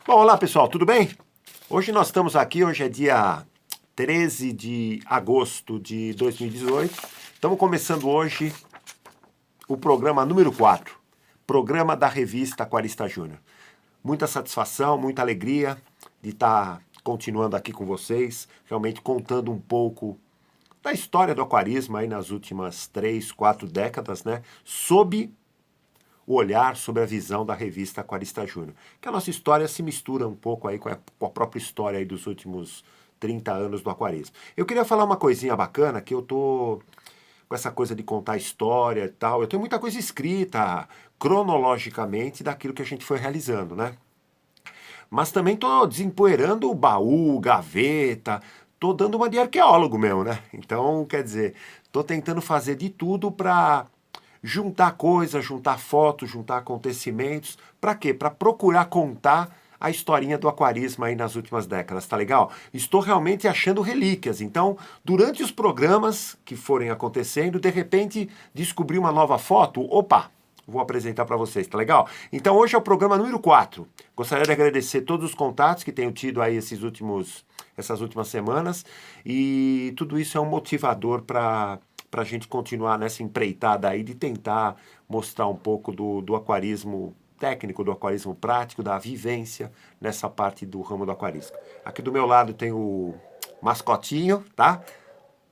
Bom, olá pessoal, tudo bem? Hoje nós estamos aqui, hoje é dia 13 de agosto de 2018. Estamos começando hoje o programa número 4, programa da revista Aquarista Júnior. Muita satisfação, muita alegria de estar continuando aqui com vocês, realmente contando um pouco da história do aquarismo aí nas últimas 3, 4 décadas, né? Sob o olhar, sobre a visão da revista Aquarista Júnior. Que a nossa história se mistura um pouco aí com a própria história aí dos últimos 30 anos do aquarismo. Eu queria falar uma coisinha bacana, que eu tô com essa coisa de contar história e tal. Eu tenho muita coisa escrita cronologicamente daquilo que a gente foi realizando, né? Mas também tô desempoeirando o baú, gaveta, tô dando uma de arqueólogo mesmo, né? Então, quer dizer, tô tentando fazer de tudo para juntar coisas, juntar fotos, juntar acontecimentos. Para quê? Para procurar contar a historinha do aquarismo aí nas últimas décadas, tá legal? Estou realmente achando relíquias. Então, durante os programas que forem acontecendo, de repente descobri uma nova foto, opa, vou apresentar para vocês, tá legal? Então hoje é o programa número 4. Gostaria de agradecer todos os contatos que tenho tido aí essas últimas semanas e tudo isso é um motivador para a gente continuar nessa empreitada aí de tentar mostrar um pouco do aquarismo técnico, do aquarismo prático, da vivência nessa parte do ramo do aquarismo. Aqui do meu lado tem o mascotinho, tá?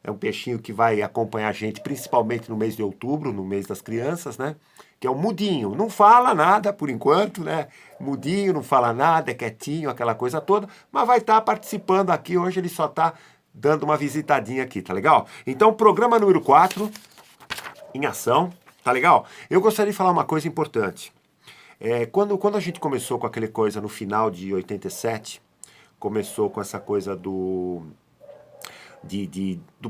É um peixinho que vai acompanhar a gente principalmente no mês de outubro, no mês das crianças, né? Que é o mudinho. Não fala nada por enquanto, né? Mudinho, não fala nada, é quietinho, aquela coisa toda, mas vai estar participando aqui. Hoje ele só está dando uma visitadinha aqui, tá legal? Então, programa número 4 em ação, tá legal? Eu gostaria de falar uma coisa importante. Quando a gente começou com aquele coisa no final de 87, começou com essa coisa do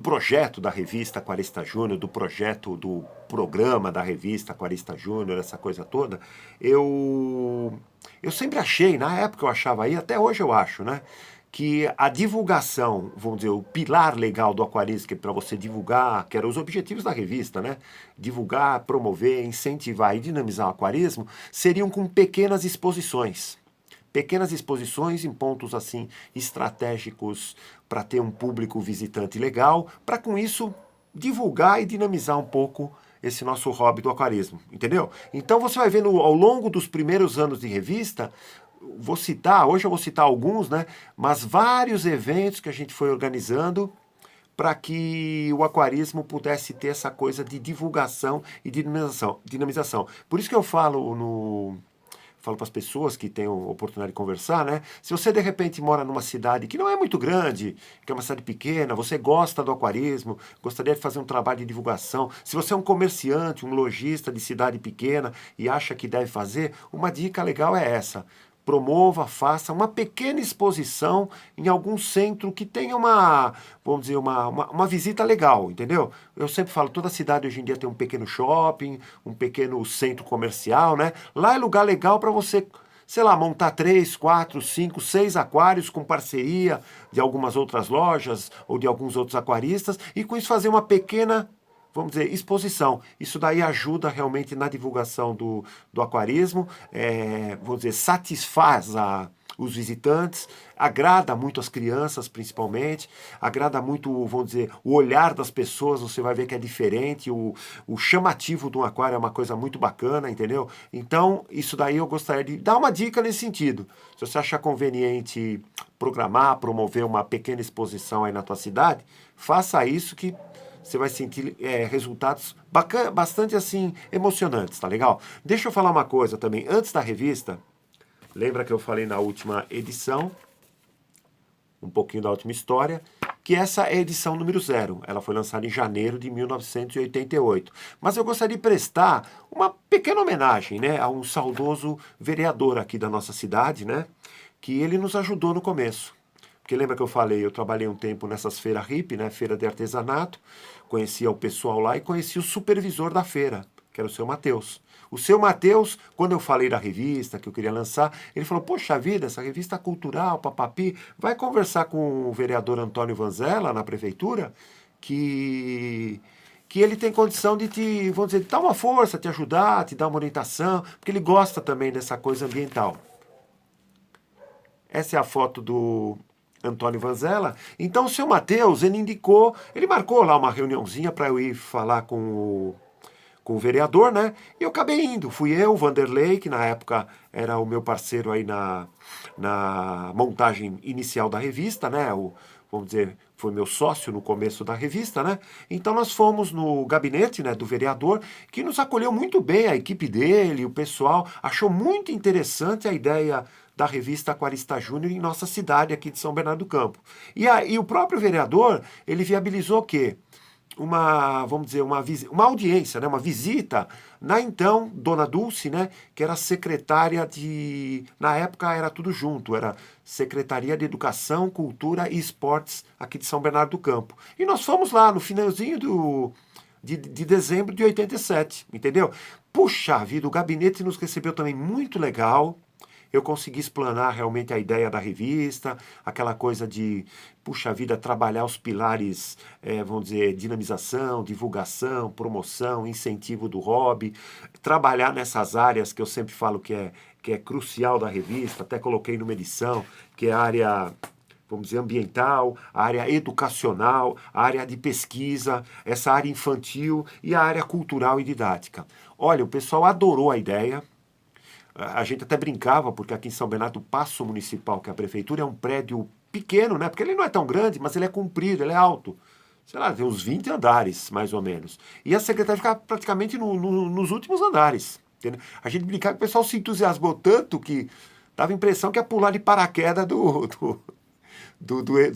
projeto da revista Aquarista Júnior, do projeto do programa da revista Aquarista Júnior, essa coisa toda, eu sempre achei, na época eu achava aí, até hoje eu acho, né? Que a divulgação, vamos dizer, o pilar legal do aquarismo, que é para você divulgar, que eram os objetivos da revista, né? Divulgar, promover, incentivar e dinamizar o aquarismo, seriam com pequenas exposições. Pequenas exposições em pontos assim estratégicos para ter um público visitante legal, para com isso divulgar e dinamizar um pouco esse nosso hobby do aquarismo, entendeu? Então você vai vendo ao longo dos primeiros anos de revista, hoje eu vou citar alguns, né? Mas vários eventos que a gente foi organizando para que o aquarismo pudesse ter essa coisa de divulgação e dinamização. Por isso que eu falo para as pessoas que têm a oportunidade de conversar, né? Se você de repente mora numa cidade que não é muito grande, que é uma cidade pequena, você gosta do aquarismo, gostaria de fazer um trabalho de divulgação, se você é um comerciante, um lojista de cidade pequena e acha que deve fazer, uma dica legal é essa. Promova, faça uma pequena exposição em algum centro que tenha vamos dizer, uma visita legal, entendeu? Eu sempre falo, toda cidade hoje em dia tem um pequeno shopping, um pequeno centro comercial, né? Lá é lugar legal para você, sei lá, montar 3, 4, 5, 6 aquários com parceria de algumas outras lojas ou de alguns outros aquaristas e com isso fazer uma pequena, vamos dizer, exposição. Isso daí ajuda realmente na divulgação do aquarismo, vamos dizer, satisfaz os visitantes, agrada muito as crianças, principalmente, agrada muito, vamos dizer, o olhar das pessoas, você vai ver que é diferente, o chamativo de um aquário é uma coisa muito bacana, entendeu? Então, isso daí eu gostaria de dar uma dica nesse sentido. Se você achar conveniente programar, promover uma pequena exposição aí na tua cidade, faça isso que você vai sentir resultados bastante assim emocionantes, tá legal? Deixa eu falar uma coisa também. Antes da revista, lembra que eu falei na última edição, um pouquinho da última história, que essa é a edição número 0. Ela foi lançada em janeiro de 1988. Mas eu gostaria de prestar uma pequena homenagem, né, a um saudoso vereador aqui da nossa cidade, né, que ele nos ajudou no começo. Porque lembra que eu falei, eu trabalhei um tempo nessas feiras hippie, né, feira de artesanato, conhecia o pessoal lá e conhecia o supervisor da feira, que era o seu Matheus. O seu Matheus, quando eu falei da revista que eu queria lançar, ele falou, poxa vida, essa revista cultural, papapi, vai conversar com o vereador Antônio Vanzella na prefeitura, que ele tem condição de te, vamos dizer, dar uma força, te ajudar, te dar uma orientação, porque ele gosta também dessa coisa ambiental. Essa é a foto do Antônio Vanzella. Então o seu Matheus, ele indicou, ele marcou lá uma reuniãozinha para eu ir falar com o vereador, né? E eu acabei indo. Fui eu, o Vanderlei, que na época era o meu parceiro aí na montagem inicial da revista, né? Vamos dizer, foi meu sócio no começo da revista, né? Então nós fomos no gabinete, né, do vereador, que nos acolheu muito bem, a equipe dele, o pessoal, achou muito interessante a ideia da revista Aquarista Júnior em nossa cidade aqui de São Bernardo do Campo. E o próprio vereador, ele viabilizou o quê? Vamos dizer, uma audiência, né, uma visita na então Dona Dulce, né, que era secretária na época era tudo junto, era Secretaria de Educação, Cultura e Esportes aqui de São Bernardo do Campo. E nós fomos lá no finalzinho de dezembro de 87, entendeu? Puxa vida, o gabinete nos recebeu também muito legal. Eu consegui explanar realmente a ideia da revista, aquela coisa de, puxa vida, trabalhar os pilares, vamos dizer, dinamização, divulgação, promoção, incentivo do hobby, trabalhar nessas áreas que eu sempre falo que é crucial da revista, até coloquei numa edição, que é a área, vamos dizer, ambiental, a área educacional, a área de pesquisa, essa área infantil e a área cultural e didática. Olha, o pessoal adorou a ideia. A gente até brincava, porque aqui em São Bernardo, o Paço Municipal, que é a prefeitura, é um prédio pequeno, né? Porque ele não é tão grande, mas ele é comprido, ele é alto. Sei lá, tem uns 20 andares, mais ou menos. E a secretaria ficava praticamente nos últimos andares. Entendeu? A gente brincava que o pessoal se entusiasmou tanto que dava a impressão que ia pular de paraquedas do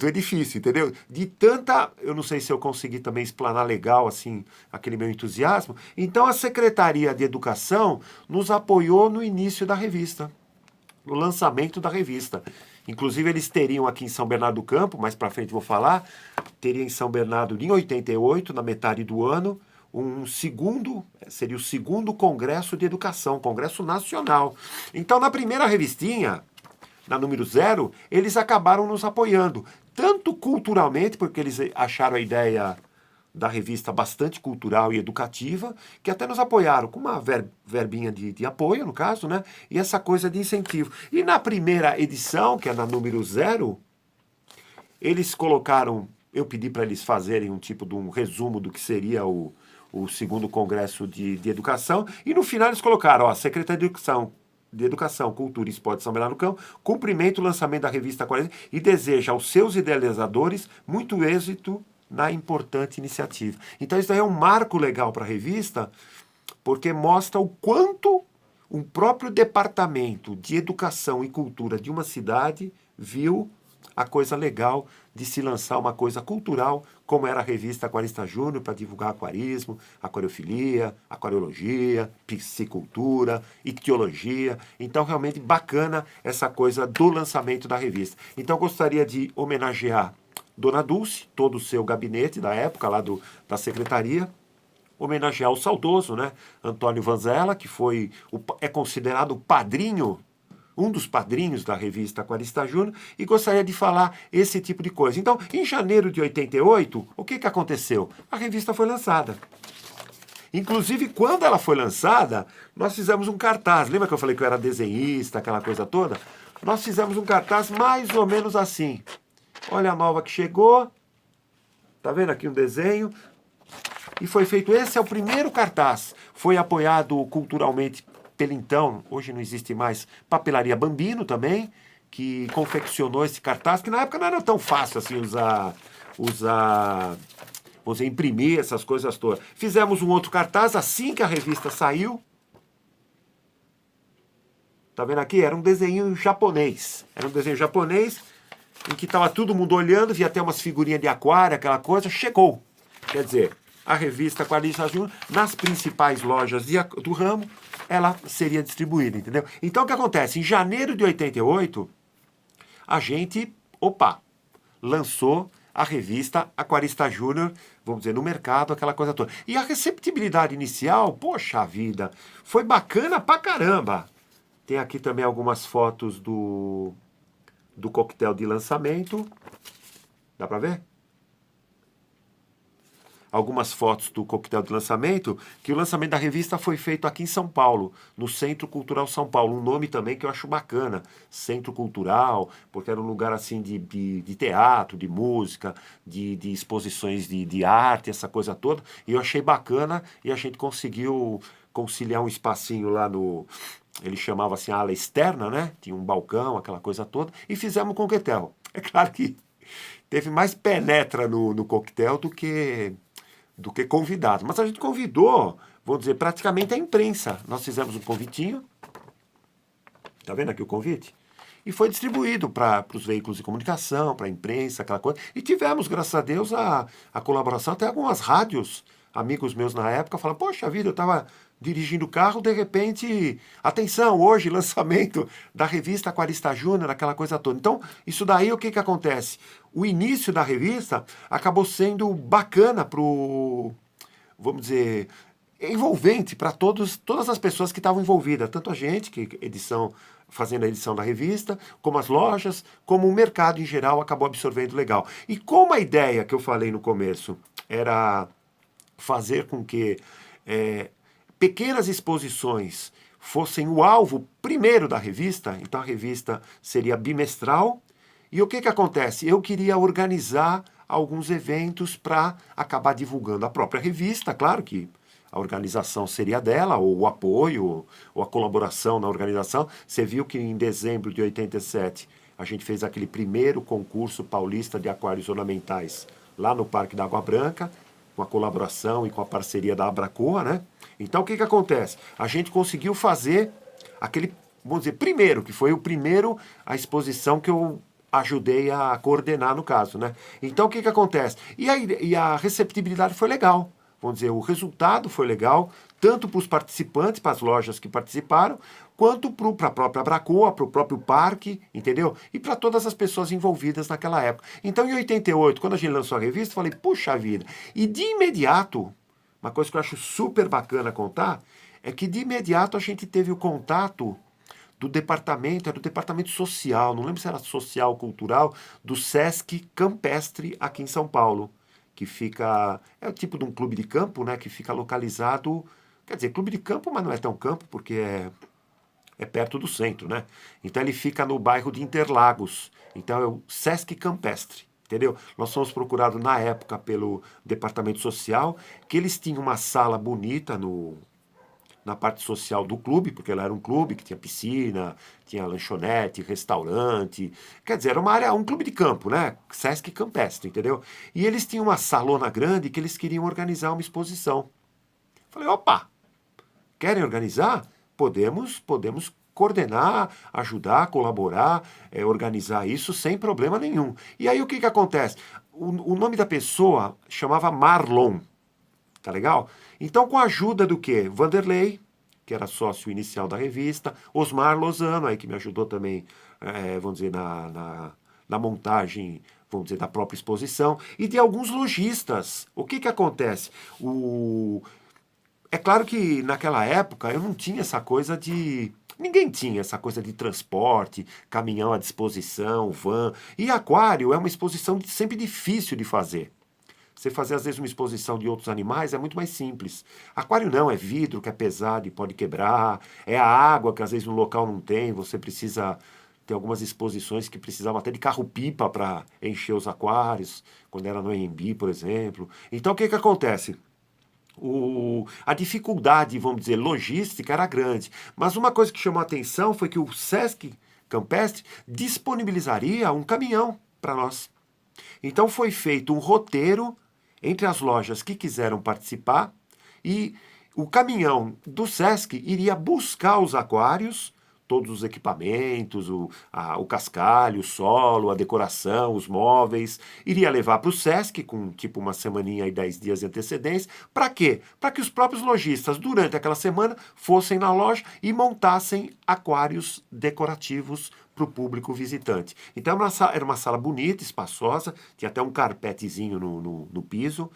edifício, entendeu? De tanta, eu não sei se eu consegui também explanar legal, assim, aquele meu entusiasmo. Então a Secretaria de Educação nos apoiou no início da revista, no lançamento da revista. Inclusive eles teriam aqui em São Bernardo do Campo, mais pra frente vou falar, teria em São Bernardo em 88, na metade do ano, seria o segundo Congresso de Educação, Congresso Nacional. Então na primeira revistinha, na número 0, eles acabaram nos apoiando, tanto culturalmente, porque eles acharam a ideia da revista bastante cultural e educativa, que até nos apoiaram com uma verbinha de apoio, no caso, né? E essa coisa de incentivo. E na primeira edição, que é na número 0, eles colocaram, eu pedi para eles fazerem um tipo de um resumo do que seria o segundo Congresso de Educação, e no final eles colocaram, ó, a Secretaria de Educação, Cultura e Esporte de São Bernardo do Campo, cumprimenta o lançamento da revista 40 e deseja aos seus idealizadores muito êxito na importante iniciativa. Então isso aí é um marco legal para a revista, porque mostra o quanto um próprio departamento de educação e cultura de uma cidade viu a coisa legal de se lançar uma coisa cultural, como era a revista Aquarista Júnior, para divulgar aquarismo, aquariofilia, aquariologia, piscicultura, ictiologia. Então, realmente bacana essa coisa do lançamento da revista. Então, eu gostaria de homenagear Dona Dulce, todo o seu gabinete da época, lá da secretaria, homenagear o saudoso, né, Antônio Vanzella, que é considerado o padrinho, um dos padrinhos da revista Aquarista Júnior, e gostaria de falar esse tipo de coisa. Então, em janeiro de 88, o que aconteceu? A revista foi lançada. Inclusive, quando ela foi lançada, nós fizemos um cartaz. Lembra que eu falei que eu era desenhista, aquela coisa toda? Nós fizemos um cartaz mais ou menos assim. Olha a nova que chegou. Tá vendo aqui um desenho? E foi feito, esse é o primeiro cartaz. Foi apoiado culturalmente pela então, hoje não existe mais, Papelaria Bambino também, que confeccionou esse cartaz, que na época não era tão fácil assim vamos dizer, imprimir essas coisas todas. Fizemos um outro cartaz assim que a revista saiu. Tá vendo aqui? Era um desenho japonês. Era um desenho japonês em que estava todo mundo olhando, via até umas figurinhas de aquário, aquela coisa. Chegou. Quer dizer, a revista Aquarista Júnior, nas principais lojas do ramo, ela seria distribuída, entendeu? Então, o que acontece? Em janeiro de 88, a gente, lançou a revista Aquarista Júnior, vamos dizer, no mercado, aquela coisa toda. E a receptibilidade inicial, poxa vida, foi bacana pra caramba. Tem aqui também algumas fotos do coquetel de lançamento. Dá pra ver? algumas fotos do coquetel de lançamento, que o lançamento da revista foi feito aqui em São Paulo, no Centro Cultural São Paulo. Um nome também que eu acho bacana, Centro Cultural, porque era um lugar assim de teatro, de música, de exposições de arte, essa coisa toda. E eu achei bacana e a gente conseguiu conciliar um espacinho lá no... Ele chamava assim a ala externa, né? Tinha um balcão, aquela coisa toda, e fizemos um coquetel. É claro que teve mais penetra no coquetel do que convidado. Mas a gente convidou, vamos dizer, praticamente a imprensa. Nós fizemos um convitinho, tá vendo aqui o convite? E foi distribuído para os veículos de comunicação, para a imprensa, aquela coisa. E tivemos, graças a Deus, a colaboração, até algumas rádios, amigos meus na época, falaram, poxa vida, eu estava dirigindo o carro, de repente, atenção, hoje, lançamento da revista Aquarista Júnior, aquela coisa toda. Então, isso daí, o que que acontece? O início da revista acabou sendo bacana vamos dizer, envolvente para todas as pessoas que estavam envolvidas, tanto a gente, fazendo a edição da revista, como as lojas, como o mercado em geral acabou absorvendo legal. E como a ideia que eu falei no começo era fazer com que pequenas exposições fossem o alvo primeiro da revista, então a revista seria bimestral, e o que que acontece? Eu queria organizar alguns eventos para acabar divulgando a própria revista, claro que a organização seria dela, ou o apoio, ou a colaboração na organização. Você viu que em dezembro de 87 a gente fez aquele primeiro concurso paulista de aquários ornamentais lá no Parque da Água Branca, com a colaboração e com a parceria da Abracoa, né? Então o que que acontece? A gente conseguiu fazer aquele, vamos dizer, primeiro, que foi a exposição que eu ajudei a coordenar no caso, né? Então o que que acontece? E a receptibilidade foi legal. Vamos dizer, o resultado foi legal, tanto para os participantes, para as lojas que participaram, quanto para a própria Abracoa, para o próprio parque, entendeu? E para todas as pessoas envolvidas naquela época. Então, em 88, quando a gente lançou a revista, eu falei, puxa vida. E de imediato, uma coisa que eu acho super bacana contar, é que de imediato a gente teve o contato do departamento social, não lembro se era social, cultural, do Sesc Campestre aqui em São Paulo, que fica, é o tipo de um clube de campo, né, que fica localizado, quer dizer, clube de campo, mas não é tão campo, porque é perto do centro, né? Então ele fica no bairro de Interlagos, então é o Sesc Campestre, entendeu? Nós fomos procurados na época pelo departamento social, que eles tinham uma sala bonita na parte social do clube, porque ela era um clube que tinha piscina, tinha lanchonete, restaurante, quer dizer, era uma área, um clube de campo, né? Sesc Campestre, entendeu? E eles tinham uma salona grande que eles queriam organizar uma exposição. Falei, opa, querem organizar? Podemos coordenar, ajudar, colaborar, organizar isso sem problema nenhum. E aí o que que acontece? O nome da pessoa chamava Marlon, tá legal? Então, com a ajuda do quê? Vanderlei, que era sócio inicial da revista, Osmar Lozano, aí que me ajudou também, vamos dizer, na montagem, vamos dizer, da própria exposição, e de alguns lojistas. O que que acontece? É claro que naquela época eu não tinha essa coisa de... Ninguém tinha essa coisa de transporte, caminhão à disposição, van. E aquário é uma exposição sempre difícil de fazer. Você fazer, às vezes, uma exposição de outros animais é muito mais simples. Aquário não, é vidro que é pesado e pode quebrar, é a água que às vezes no local não tem, você precisa ter algumas exposições que precisavam até de carro-pipa para encher os aquários, quando era no AMB, por exemplo. Então, o que que acontece? A dificuldade, vamos dizer, logística era grande. Mas uma coisa que chamou a atenção foi que o Sesc Campestre disponibilizaria um caminhão para nós. Então foi feito um roteiro entre as lojas que quiseram participar e o caminhão do Sesc iria buscar os aquários, todos os equipamentos, o cascalho, o solo, a decoração, os móveis, iria levar para o Sesc com tipo uma semaninha e 10 dias de antecedência. Para quê? Para que os próprios lojistas, durante aquela semana, fossem na loja e montassem aquários decorativos para o público visitante. Então era uma sala bonita, espaçosa, tinha até um carpetezinho no piso,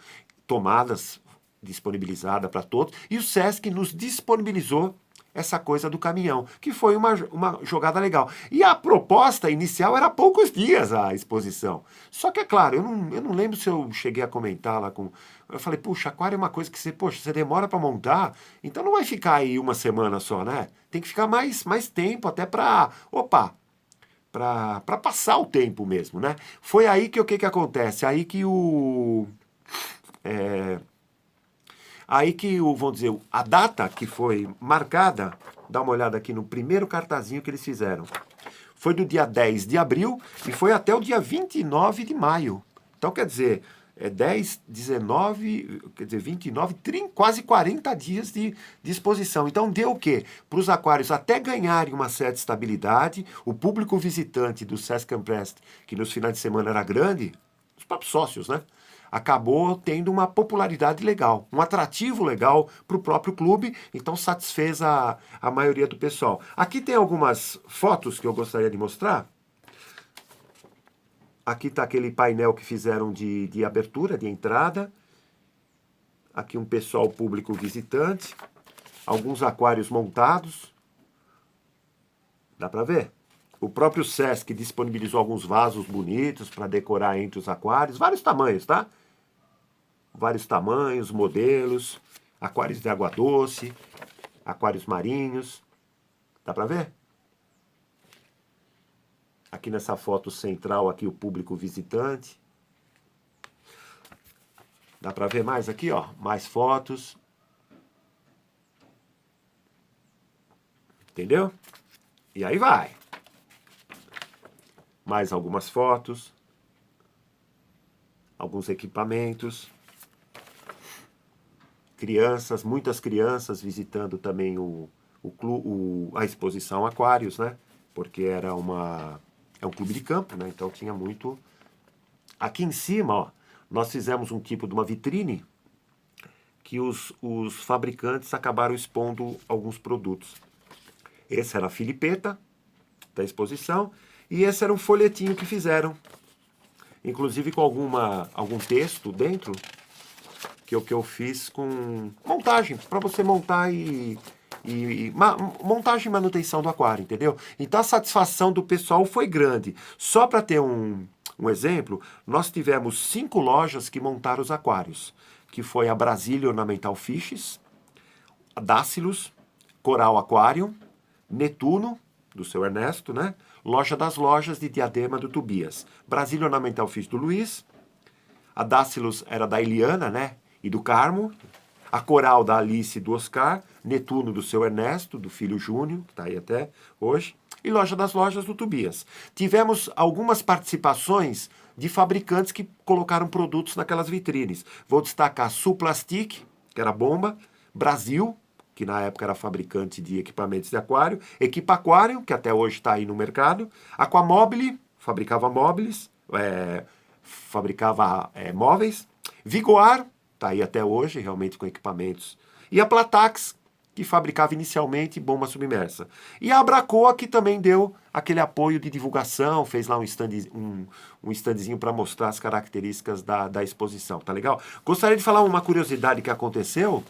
tomadas disponibilizadas para todos, e o Sesc nos disponibilizou essa coisa do caminhão, que foi uma jogada legal. E a proposta inicial era há poucos dias a exposição. Só que, é claro, eu não lembro se eu cheguei a comentar lá com... Eu falei, puxa, aquário é uma coisa que você, poxa, você demora para montar, então não vai ficar aí uma semana só, né? Tem que ficar mais tempo até para, opa, para passar o tempo mesmo, né? Foi aí que o que acontece? Vamos dizer, a data que foi marcada, dá uma olhada aqui no primeiro cartazinho que eles fizeram. Foi do dia 10 de abril e foi até o dia 29 de maio. Então, quer dizer, 10, 19, quer dizer, 29, 30, quase 40 dias de exposição. Então, deu o quê? Para os aquários até ganharem uma certa estabilidade, o público visitante do Sesc Amprest, que nos finais de semana era grande, os próprios sócios, né? Acabou tendo uma popularidade legal, um atrativo legal para o próprio clube, então satisfez a maioria do pessoal. Aqui tem algumas fotos que eu gostaria de mostrar. Aqui está aquele painel que fizeram de abertura, de entrada. Aqui um pessoal público visitante. Alguns aquários montados. Dá para ver? O próprio Sesc disponibilizou alguns vasos bonitos para decorar entre os aquários. Vários tamanhos, tá? Vários tamanhos, modelos. Aquários de água doce. Aquários marinhos. Dá para ver? Aqui nessa foto central, aqui o público visitante. Dá para ver mais aqui, ó, mais fotos. Entendeu? E aí vai. Mais algumas fotos. Alguns equipamentos. Crianças, muitas crianças visitando também a exposição Aquários, né? Porque é um clube de campo, né? Então tinha muito... Aqui em cima, ó, nós fizemos um tipo de uma vitrine que os fabricantes acabaram expondo alguns produtos. Esse era a filipeta da exposição e esse era um folhetinho que fizeram. Inclusive com algum texto dentro que eu fiz com montagem, para você montar montagem e manutenção do aquário, entendeu? Então a satisfação do pessoal foi grande. Só para ter um exemplo, nós tivemos 5 lojas que montaram os aquários, que foi a Brasília Ornamental Fishes, a Dacilus, Coral Aquarium, Netuno, do seu Ernesto, né? Loja das Lojas de Diadema do Tobias. Brasília Ornamental Fish do Luiz, a Dacilus era da Eliana, né? E do Carmo, a Coral da Alice e do Oscar, Netuno do seu Ernesto, do filho Júnior, que está aí até hoje, e Loja das Lojas do Tobias. Tivemos algumas participações de fabricantes que colocaram produtos naquelas vitrines. Vou destacar Suplastic, que era bomba, Brasil, que na época era fabricante de equipamentos de aquário, Equipa Aquário, que até hoje está aí no mercado, Aquamobile, fabricava móveis, móveis, Vigoar, está aí até hoje, realmente com equipamentos. E a Platax, que fabricava inicialmente bomba submersa. E a Abracoa, que também deu aquele apoio de divulgação, fez lá um standzinho para mostrar as características da exposição, tá legal? Gostaria de falar uma curiosidade que aconteceu,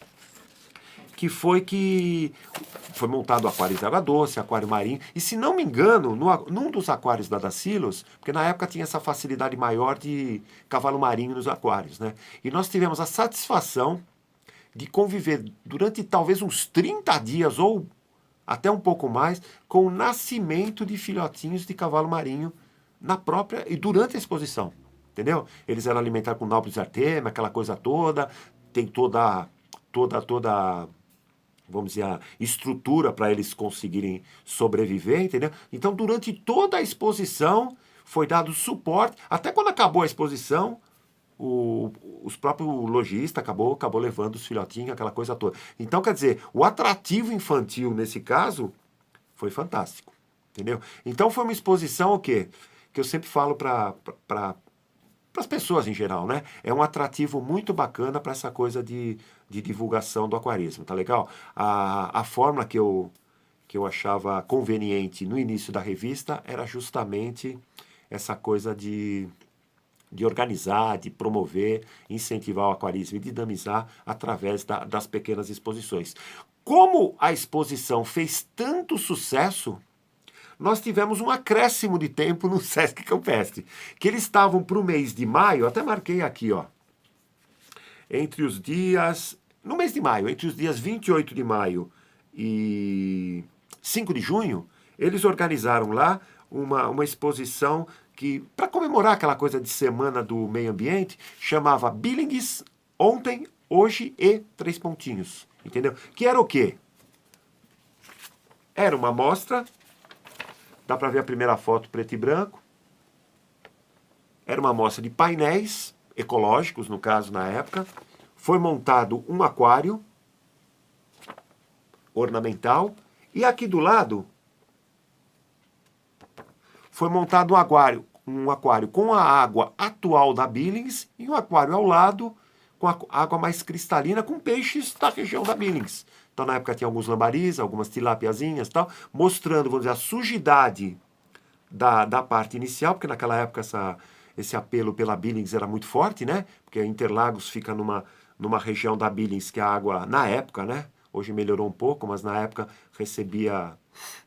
que foi montado aquários de água doce, aquário marinho, e se não me engano, num dos aquários da Dacilus, porque na época tinha essa facilidade maior de cavalo marinho nos aquários, né? E nós tivemos a satisfação de conviver durante talvez uns 30 dias, ou até um pouco mais, com o nascimento de filhotinhos de cavalo marinho na própria e durante a exposição, entendeu? Eles eram alimentados com Nauplius artemia, aquela coisa toda, tem toda vamos dizer, a estrutura para eles conseguirem sobreviver, entendeu? Então, durante toda a exposição, foi dado suporte. Até quando acabou a exposição, os próprios lojistas acabou levando os filhotinhos, aquela coisa toda. Então, quer dizer, o atrativo infantil, nesse caso, foi fantástico, entendeu? Então, foi uma exposição, o quê? Que eu sempre falo para as pessoas em geral, né? É um atrativo muito bacana para essa coisa de divulgação do aquarismo, tá legal? A fórmula que eu achava conveniente no início da revista era justamente essa coisa de organizar, de promover, incentivar o aquarismo e dinamizar através das pequenas exposições. Como a exposição fez tanto sucesso, nós tivemos um acréscimo de tempo no Sesc Campestre, que eles estavam para o mês de maio, até marquei aqui, ó, entre os dias, no mês de maio, entre os dias 28 de maio e 5 de junho, eles organizaram lá uma exposição que, para comemorar aquela coisa de Semana do Meio Ambiente, chamava Billings Ontem, Hoje e Três Pontinhos, entendeu? Que era o quê? Era uma amostra, dá para ver a primeira foto preto e branco, era uma amostra de painéis ecológicos, no caso, na época, foi montado um aquário ornamental, e aqui do lado foi montado um aquário com a água atual da Billings e um aquário ao lado com a água mais cristalina com peixes da região da Billings. Então na época tinha alguns lambaris, algumas tilápiazinhas e tal, mostrando, vamos dizer, a sujidade da parte inicial, porque naquela época esse apelo pela Billings era muito forte, né? Porque Interlagos fica numa região da Billings que a água, na época, né? Hoje melhorou um pouco, mas na época recebia,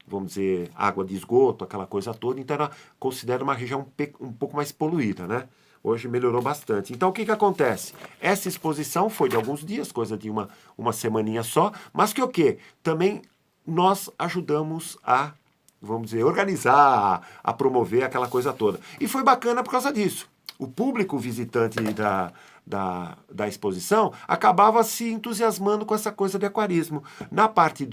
vamos dizer, água de esgoto, aquela coisa toda, então era considera uma região um pouco mais poluída, né? Hoje melhorou bastante. Então o que acontece? Essa exposição foi de alguns dias, coisa de uma semaninha só, mas que o quê? Também nós ajudamos a, vamos dizer, organizar, a promover aquela coisa toda. E foi bacana por causa disso. O público visitante da exposição acabava se entusiasmando com essa coisa de aquarismo. Na parte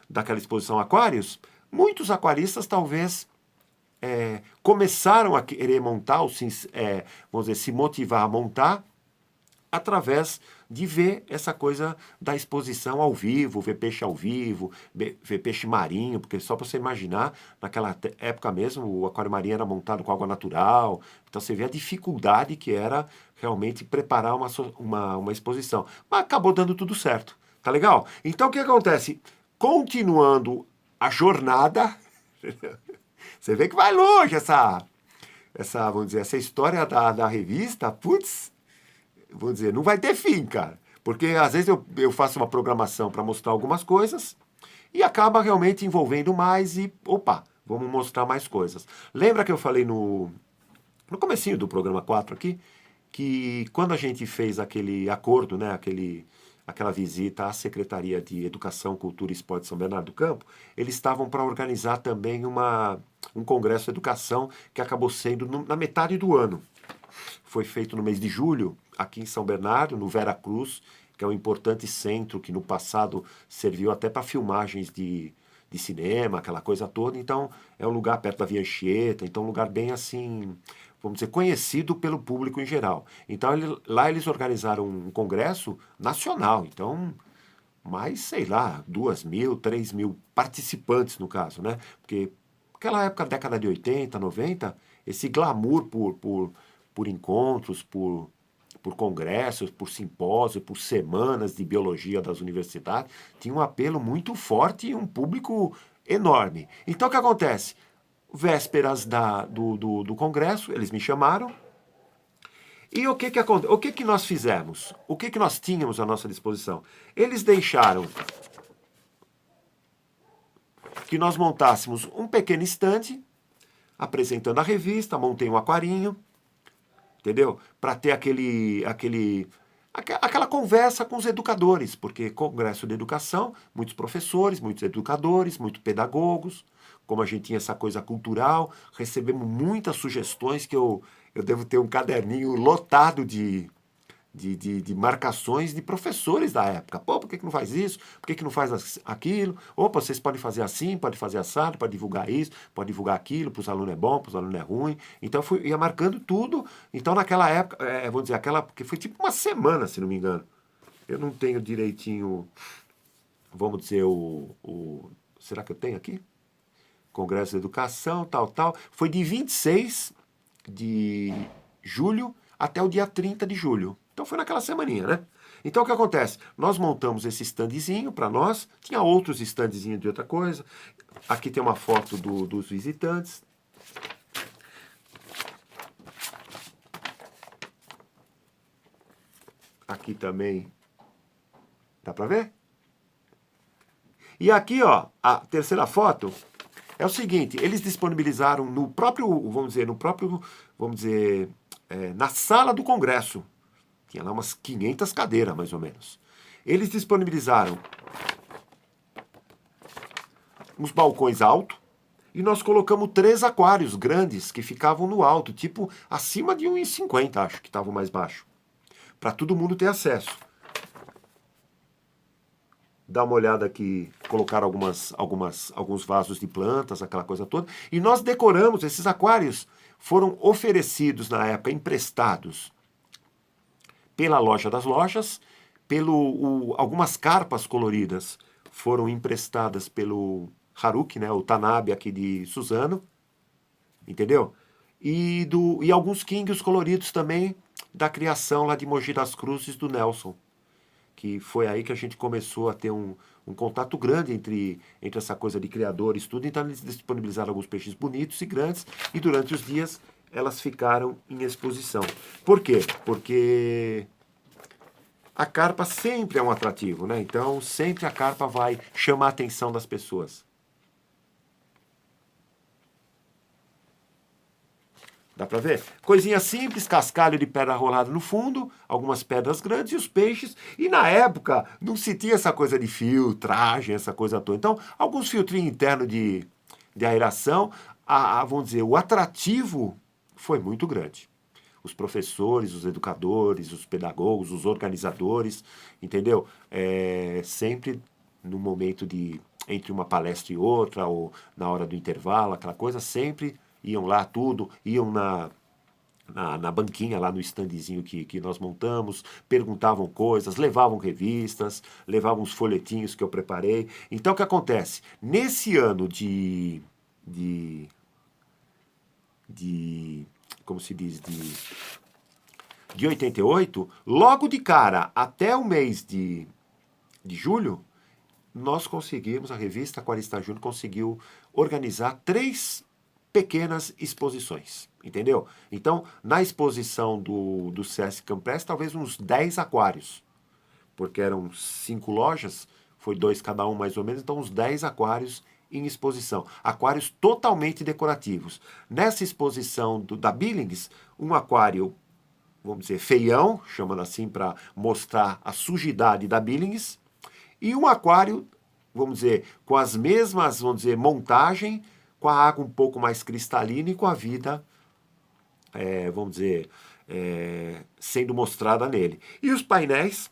daquela exposição Aquários, muitos aquaristas talvez começaram a querer montar, ou vamos dizer, se motivar a montar, através de ver essa coisa da exposição ao vivo, ver peixe ao vivo, ver peixe marinho, porque só para você imaginar, naquela época mesmo, o aquário marinho era montado com água natural, então você vê a dificuldade que era realmente preparar uma exposição. Mas acabou dando tudo certo, tá legal? Então o que acontece? Continuando a jornada, você vê que vai longe vamos dizer, essa história da revista, putz, vou dizer, não vai ter fim, cara. Porque às vezes eu faço uma programação para mostrar algumas coisas e acaba realmente envolvendo mais e, opa, vamos mostrar mais coisas. Lembra que eu falei no comecinho do programa 4 aqui, que quando a gente fez aquele acordo, né, aquela visita à Secretaria de Educação, Cultura e Esporte de São Bernardo do Campo, eles estavam para organizar também um congresso de educação que acabou sendo na metade do ano. Foi feito no mês de julho, aqui em São Bernardo, no Vera Cruz, que é um importante centro que no passado serviu até para filmagens de cinema, aquela coisa toda. Então, é um lugar perto da Via Anchieta, então um lugar bem assim, vamos dizer, conhecido pelo público em geral. Então, lá eles organizaram um congresso nacional. Então, mais, sei lá, 2.000, 3.000 participantes no caso, né? Porque naquela época, década de 80, 90, esse glamour por encontros, por congressos, por simpósios, por semanas de biologia das universidades, tinha um apelo muito forte e um público enorme. Então o que acontece? Vésperas do congresso, eles me chamaram, e o que nós fizemos? O que nós tínhamos à nossa disposição? Eles deixaram que nós montássemos um pequeno estande, apresentando a revista, montei um aquarinho, entendeu? Para ter aquela conversa com os educadores, porque congresso de educação, muitos professores, muitos educadores, muitos pedagogos, como a gente tinha essa coisa cultural, recebemos muitas sugestões que eu devo ter um caderninho lotado de marcações de professores da época. Pô, por que não faz isso? Por que não faz aquilo? Opa, vocês podem fazer assim, podem fazer assado, pode divulgar isso, pode divulgar aquilo, para os alunos é bom, para os alunos é ruim. Então eu ia marcando tudo. Então naquela época, vou dizer, porque foi tipo uma semana, se não me engano. Eu não tenho direitinho, vamos dizer, será que eu tenho aqui? Congresso de Educação, tal. Foi de 26 de julho até o dia 30 de julho. Então foi naquela semaninha, né? Então o que acontece? Nós montamos esse standzinho para nós, tinha outros standzinhos de outra coisa. Aqui tem uma foto dos visitantes. Aqui também, dá para ver? E aqui, ó, a terceira foto é o seguinte, eles disponibilizaram no próprio, vamos dizer, na sala do Congresso, tinha lá umas 500 cadeiras, mais ou menos. Eles disponibilizaram uns balcões altos e nós colocamos 3 aquários grandes que ficavam no alto, tipo acima de 1,50, acho que estavam mais baixo, para todo mundo ter acesso. Dá uma olhada aqui, colocaram alguns vasos de plantas, aquela coisa toda. E nós decoramos, esses aquários foram oferecidos na época, emprestados pela Loja das Lojas, algumas carpas coloridas foram emprestadas pelo Haruki, né, o Tanabe aqui de Suzano, entendeu? E alguns kings coloridos também da criação lá de Mogi das Cruzes do Nelson, que foi aí que a gente começou a ter um contato grande entre essa coisa de criadores, tudo. Então eles disponibilizaram alguns peixes bonitos e grandes, e durante os dias elas ficaram em exposição. Por quê? Porque a carpa sempre é um atrativo, né? Então sempre a carpa vai chamar a atenção das pessoas. Dá pra ver? Coisinha simples, cascalho de pedra rolada no fundo, algumas pedras grandes e os peixes. E na época não se tinha essa coisa de filtragem, essa coisa toda. Então, alguns filtrinhos internos de aeração, vamos dizer, o atrativo foi muito grande. Os professores, os educadores, os pedagogos, os organizadores, entendeu? Sempre no momento entre uma palestra e outra, ou na hora do intervalo, aquela coisa, sempre iam lá tudo, iam na banquinha, lá no standzinho que nós montamos, perguntavam coisas, levavam revistas, levavam os folhetinhos que eu preparei. Então o que acontece? Nesse ano como se diz, de 88, logo de cara, até o mês de julho, nós conseguimos, a revista Aquarista Júnior conseguiu organizar 3 pequenas exposições, entendeu? Então, na exposição do Sesc Campestre, talvez uns 10 aquários, porque eram 5 lojas, foi 2 cada um mais ou menos, então uns 10 aquários em exposição. Aquários totalmente decorativos. Nessa exposição da Billings, um aquário, vamos dizer, feião, chamando assim para mostrar a sujidade da Billings, e um aquário, vamos dizer, com as mesmas, vamos dizer, montagem, com a água um pouco mais cristalina e com a vida, vamos dizer, sendo mostrada nele. E os painéis,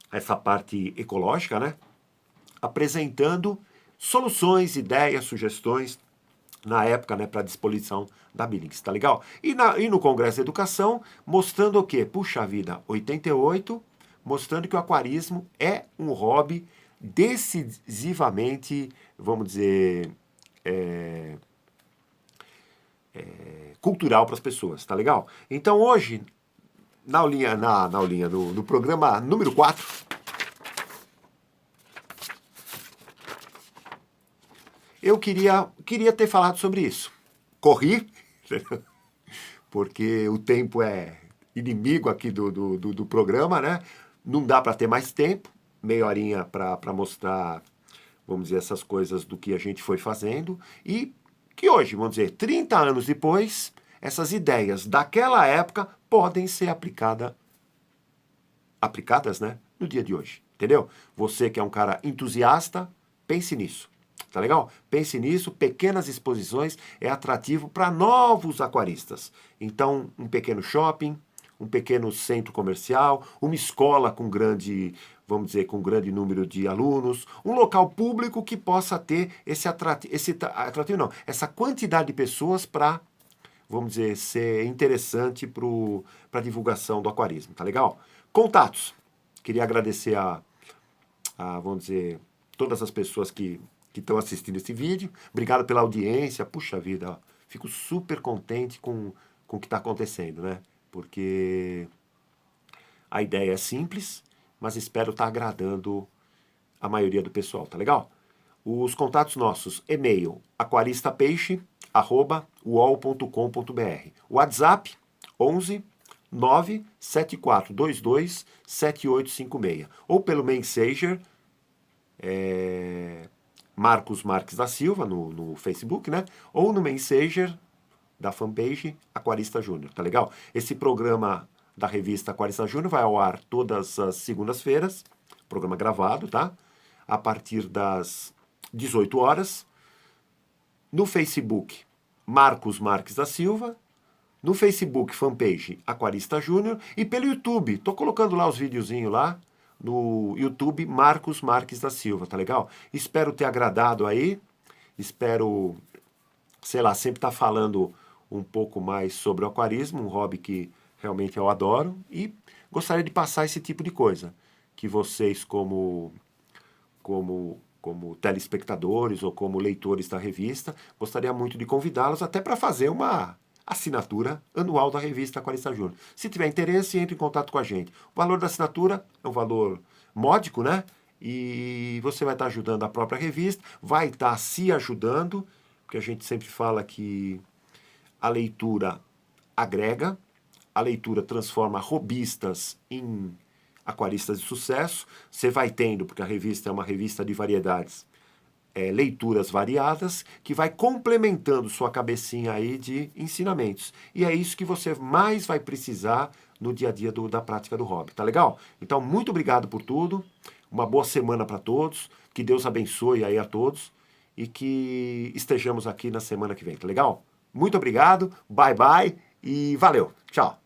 essa parte ecológica, né? Apresentando soluções, ideias, sugestões, na época, né, para disposição da Billings, tá legal? E no Congresso de Educação, mostrando o quê? Puxa vida, 88, mostrando que o aquarismo é um hobby decisivamente, vamos dizer, cultural para as pessoas, tá legal? Então hoje, no programa número 4, eu queria ter falado sobre isso. Corri, porque o tempo é inimigo aqui do programa, né? Não dá para ter mais tempo, meia horinha para mostrar, vamos dizer, essas coisas do que a gente foi fazendo, e que hoje, vamos dizer, 30 anos depois, essas ideias daquela época podem ser aplicadas, né, no dia de hoje, entendeu? Você que é um cara entusiasta, pense nisso, tá legal? Pense nisso, pequenas exposições é atrativo para novos aquaristas. Então, um pequeno shopping, um pequeno centro comercial, uma escola com grande, vamos dizer, com grande número de alunos, um local público que possa ter essa quantidade de pessoas para, vamos dizer, ser interessante para a divulgação do aquarismo, tá legal? Contatos. Queria agradecer vamos dizer, todas as pessoas que estão assistindo esse vídeo. Obrigado pela audiência. Puxa vida, fico super contente com o que está acontecendo, né? Porque a ideia é simples, mas espero estar agradando a maioria do pessoal, tá legal? Os contatos nossos, e-mail aquaristapeixe@uol.com.br, WhatsApp 11 97422 7856, ou pelo Messenger, Marcos Marques da Silva no Facebook, né? Ou no Messenger da fanpage Aquarista Júnior, tá legal? Esse programa da revista Aquarista Júnior vai ao ar todas as segundas-feiras, programa gravado, tá? A partir das 18 horas. No Facebook, Marcos Marques da Silva. No Facebook, fanpage Aquarista Júnior. E pelo YouTube, tô colocando lá os videozinhos lá. No YouTube, Marcos Marques da Silva, tá legal? Espero ter agradado aí. Espero, sei lá, sempre estar falando um pouco mais sobre o aquarismo, um hobby que realmente eu adoro. E gostaria de passar esse tipo de coisa. Que vocês, como telespectadores ou como leitores da revista, gostaria muito de convidá-los até para fazer uma assinatura anual da revista Aquarista Júnior. Se tiver interesse, entre em contato com a gente. O valor da assinatura é um valor módico, né? E você vai estar ajudando a própria revista, vai estar se ajudando, porque a gente sempre fala que a leitura agrega, a leitura transforma hobbyistas em aquaristas de sucesso. Você vai tendo, porque a revista é uma revista de variedades, leituras variadas, que vai complementando sua cabecinha aí de ensinamentos. E é isso que você mais vai precisar no dia a dia da prática do hobby, tá legal? Então, muito obrigado por tudo, uma boa semana para todos, que Deus abençoe aí a todos e que estejamos aqui na semana que vem, tá legal? Muito obrigado, bye bye e valeu, tchau!